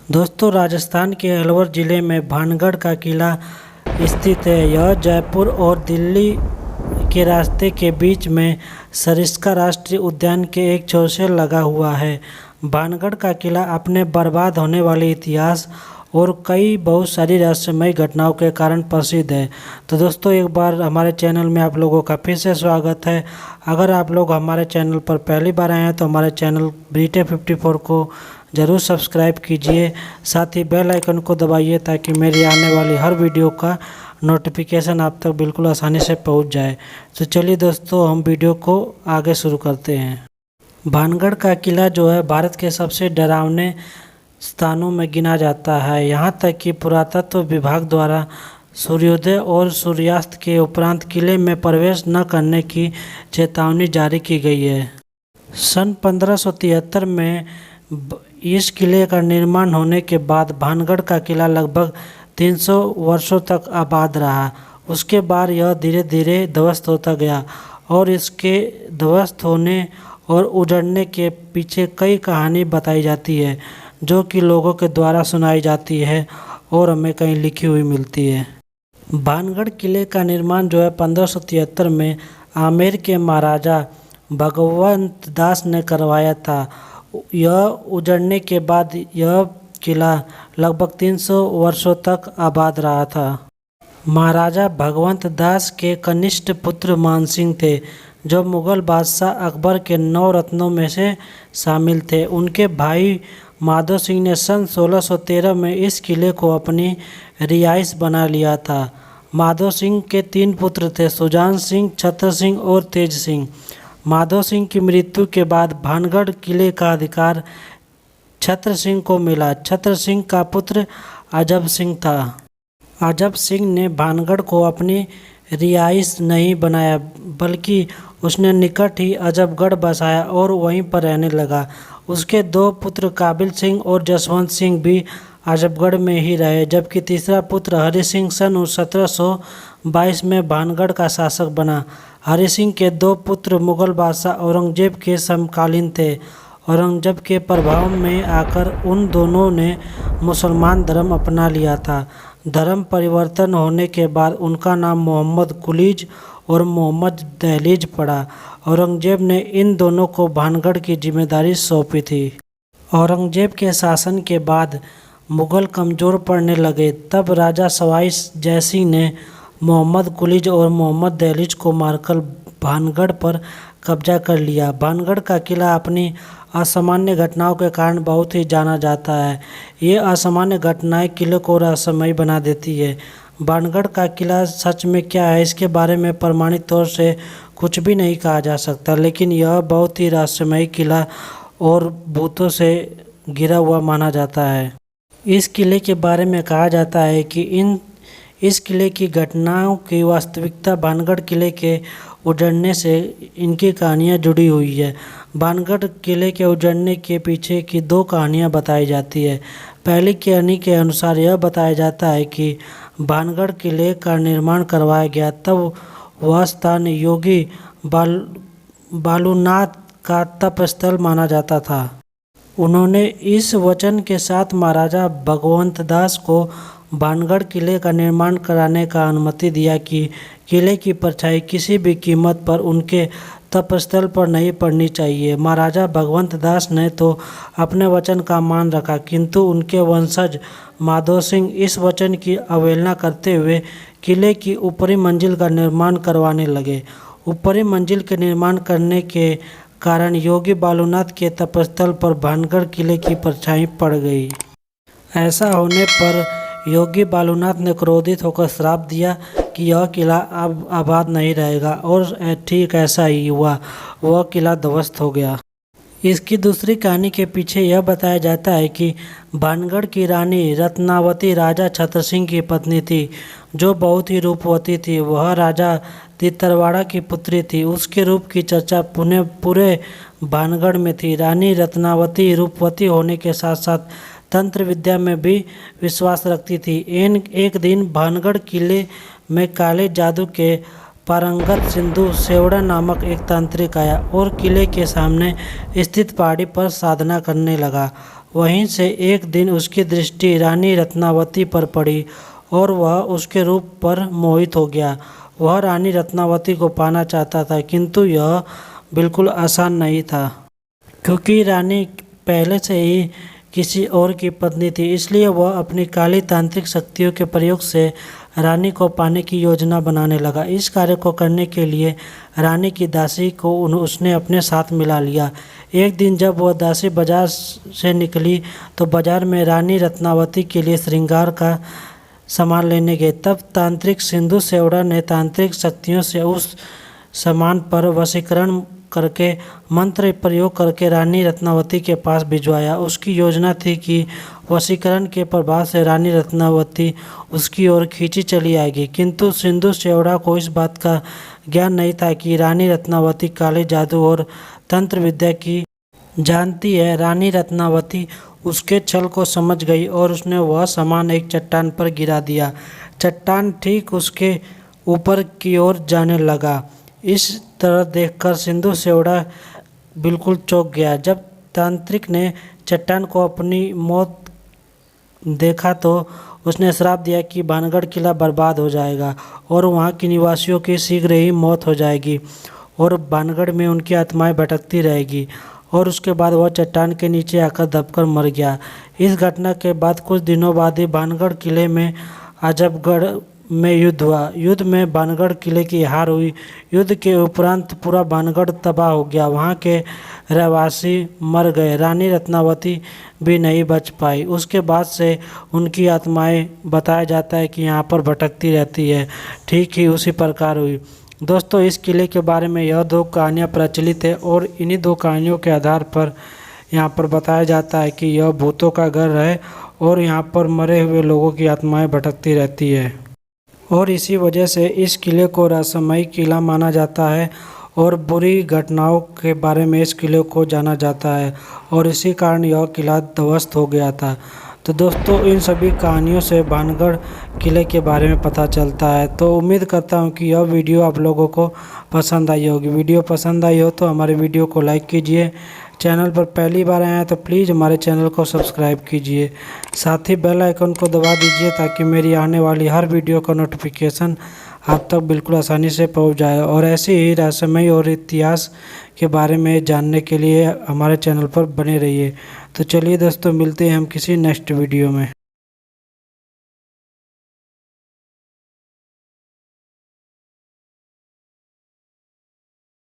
दोस्तों, राजस्थान के अलवर ज़िले में भानगढ़ का किला स्थित है। यह जयपुर और दिल्ली के रास्ते के बीच में सरिस्का राष्ट्रीय उद्यान के एक छोर से लगा हुआ है। भानगढ़ का किला अपने बर्बाद होने वाले इतिहास और कई बहुत सारी रहस्यमय घटनाओं के कारण प्रसिद्ध है। तो दोस्तों, एक बार हमारे चैनल में आप लोगों का फिर से स्वागत है। अगर आप लोग हमारे चैनल पर पहली बार आए हैं तो हमारे चैनल BTech 54 को ज़रूर सब्सक्राइब कीजिए, साथ ही बेल आइकन को दबाइए ताकि मेरी आने वाली हर वीडियो का नोटिफिकेशन आप तक बिल्कुल आसानी से पहुंच जाए। तो चलिए दोस्तों, हम वीडियो को आगे शुरू करते हैं। भानगढ़ का किला जो है भारत के सबसे डरावने स्थानों में गिना जाता है। यहाँ तक कि पुरातत्व विभाग द्वारा सूर्योदय और सूर्यास्त के उपरांत किले में प्रवेश न करने की चेतावनी जारी की गई है। सन 1573 में इस किले का निर्माण होने के बाद भानगढ़ का किला लगभग 300 वर्षों तक आबाद रहा। उसके बाद यह धीरे धीरे ध्वस्त होता गया और इसके ध्वस्त होने और उजड़ने के पीछे कई कहानी बताई जाती है, जो कि लोगों के द्वारा सुनाई जाती है और हमें कहीं लिखी हुई मिलती है। भानगढ़ किले का निर्माण जो है 1573 में आमेर के महाराजा भगवंत दास ने करवाया था। यह उजड़ने के बाद यह किला लगभग 300 वर्षों तक आबाद रहा था। महाराजा भगवंत दास के कनिष्ठ पुत्र मानसिंह थे, जो मुगल बादशाह अकबर के 9 रत्नों में से शामिल थे। उनके भाई माधो सिंह ने सन 1613 में इस किले को अपनी रिहाइश बना लिया था। माधो सिंह के 3 पुत्र थे, सुजान सिंह, छत्र सिंह और तेज सिंह। माधो सिंह की मृत्यु के बाद भानगढ़ किले का अधिकार छत्र सिंह को मिला। छत्र सिंह का पुत्र अजब सिंह था। अजब सिंह ने भानगढ़ को अपनी रिहाइश नहीं बनाया, बल्कि उसने निकट ही अजबगढ़ बसाया और वहीं पर रहने लगा। उसके 2 पुत्र काबिल सिंह और जसवंत सिंह भी अजबगढ़ में ही रहे, जबकि तीसरा पुत्र हरि सिंह सन 1722 में भानगढ़ का शासक बना। हरि सिंह के 2 पुत्र मुगल बादशाह औरंगजेब के समकालीन थे। औरंगजेब के प्रभाव में आकर उन दोनों ने मुसलमान धर्म अपना लिया था। धर्म परिवर्तन होने के बाद उनका नाम मोहम्मद कुलीज और मोहम्मद दहलीज पड़ा। औरंगजेब ने इन दोनों को भानगढ़ की जिम्मेदारी सौंपी थी। औरंगजेब के शासन के बाद मुगल कमज़ोर पड़ने लगे। तब राजा सवाई जयसिंह ने मोहम्मद कुलीज और मोहम्मद दहलीज को मारकर भानगढ़ पर कब्जा कर लिया। भानगढ़ का किला अपनी असामान्य घटनाओं के कारण बहुत ही जाना जाता है। ये असामान्य घटनाएं किले को रहस्यमय बना देती है। भानगढ़ का किला सच में क्या है, इसके बारे में प्रमाणित तौर से कुछ भी नहीं कहा जा सकता, लेकिन यह बहुत ही रहस्यमय किला और भूतों से घिरा हुआ माना जाता है। इस किले के बारे में कहा जाता है कि इस किले की घटनाओं की वास्तविकता भानगढ़ किले के उजड़ने से इनकी कहानियाँ जुड़ी हुई है। भानगढ़ किले के उजड़ने के पीछे की 2 कहानियाँ बताई जाती है। पहली कहानी के अनुसार यह बताया जाता है कि भानगढ़ किले का निर्माण करवाया गया, तब वह स्थान योगी बालूनाथ का तपस्थल माना जाता था। उन्होंने इस वचन के साथ महाराजा भगवंत दास को भानगढ़ किले का निर्माण कराने का अनुमति दिया कि किले की परछाई किसी भी कीमत पर उनके तपस्थल पर नहीं पड़नी चाहिए। महाराजा भगवंत दास ने तो अपने वचन का मान रखा, किंतु उनके वंशज माधो सिंह इस वचन की अवहेलना करते हुए किले की ऊपरी मंजिल का निर्माण करवाने लगे। ऊपरी मंजिल के निर्माण करने के कारण योगी बालूनाथ के तपस्थल पर भानगढ़ किले की परछाई पड़ गई। ऐसा होने पर योगी बालूनाथ ने क्रोधित होकर श्राप दिया कि यह किला अब आबाद नहीं रहेगा, और ठीक ऐसा ही हुआ। वह किला ध्वस्त हो गया। इसकी दूसरी कहानी के पीछे यह बताया जाता है कि भानगढ़ की रानी रत्नावती राजा छत्र सिंह की पत्नी थी, जो बहुत ही रूपवती थी। वह राजा तितरवाड़ा की पुत्री थी। उसके रूप की चर्चा पूरे भानगढ़ में थी। रानी रत्नावती रूपवती होने के साथ साथ तंत्र विद्या में भी विश्वास रखती थी। एक दिन भानगढ़ किले में काले जादू के पारंगत सिंधु सेवड़ा नामक एक तांत्रिक आया और किले के सामने स्थित पहाड़ी पर साधना करने लगा। वहीं से एक दिन उसकी दृष्टि रानी रत्नावती पर पड़ी और वह उसके रूप पर मोहित हो गया। वह रानी रत्नावती को पाना चाहता था, किंतु यह बिल्कुल आसान नहीं था, क्योंकि रानी पहले से ही किसी और की पत्नी थी। इसलिए वह अपनी काली तांत्रिक शक्तियों के प्रयोग से रानी को पाने की योजना बनाने लगा। इस कार्य को करने के लिए रानी की दासी को उसने अपने साथ मिला लिया। एक दिन जब वह दासी बाजार से निकली तो बाजार में रानी रत्नावती के लिए श्रृंगार का सामान लेने गए। तब तांत्रिक सिंधु सेवड़ा ने तांत्रिक शक्तियों से उस सामान पर वशीकरण करके मंत्र प्रयोग करके रानी रत्नावती के पास भिजवाया। उसकी योजना थी कि वशीकरण के प्रभाव से रानी रत्नावती उसकी ओर खींची चली आएगी, किंतु सिंधु सेवड़ा को इस बात का ज्ञान नहीं था कि रानी रत्नावती काले जादू और तंत्र विद्या की जानती है। रानी रत्नावती उसके छल को समझ गई और उसने वह सामान एक चट्टान पर गिरा दिया। चट्टान ठीक उसके ऊपर की ओर जाने लगा। इस तरह देखकर सिंधु सेवड़ा बिल्कुल चौंक गया। जब तांत्रिक ने चट्टान को अपनी मौत देखा तो उसने श्राप दिया कि भानगढ़ किला बर्बाद हो जाएगा और वहाँ के निवासियों की शीघ्र ही मौत हो जाएगी और भानगढ़ में उनकी आत्माएं भटकती रहेगी। और उसके बाद वह चट्टान के नीचे आकर दबकर मर गया। इस घटना के बाद कुछ दिनों बाद ही भानगढ़ किले में आजमगढ़ में युद्ध हुआ। युद्ध में भानगढ़ किले की हार हुई। युद्ध के उपरांत पूरा भानगढ़ तबाह हो गया। वहाँ के रहवासी मर गए। रानी रत्नावती भी नहीं बच पाई। उसके बाद से उनकी आत्माएं बताया जाता है कि यहाँ पर भटकती रहती है। ठीक ही उसी प्रकार हुई। दोस्तों, इस किले के बारे में यह 2 कहानियाँ प्रचलित है और इन्हीं 2 कहानियों के आधार पर यहाँ पर बताया जाता है कि यह भूतों का घर है और यहाँ पर मरे हुए लोगों की आत्माएं भटकती रहती है। और इसी वजह से इस किले को रहस्यमयी किला माना जाता है और बुरी घटनाओं के बारे में इस किले को जाना जाता है और इसी कारण यह किला ध्वस्त हो गया था। तो दोस्तों, इन सभी कहानियों से भानगढ़ किले के बारे में पता चलता है। तो उम्मीद करता हूँ कि यह वीडियो आप लोगों को पसंद आई होगी। वीडियो पसंद आई हो तो हमारे वीडियो को लाइक कीजिए। चैनल पर पहली बार आए हैं तो प्लीज़ हमारे चैनल को सब्सक्राइब कीजिए। साथ ही बेल आइकन को दबा दीजिए ताकि मेरी आने वाली हर वीडियो का नोटिफिकेशन आप तक बिल्कुल आसानी से पहुंच जाए। और ऐसे ही रहस्यमय और इतिहास के बारे में जानने के लिए हमारे चैनल पर बने रहिए। तो चलिए दोस्तों, मिलते हैं हम किसी नेक्स्ट वीडियो में।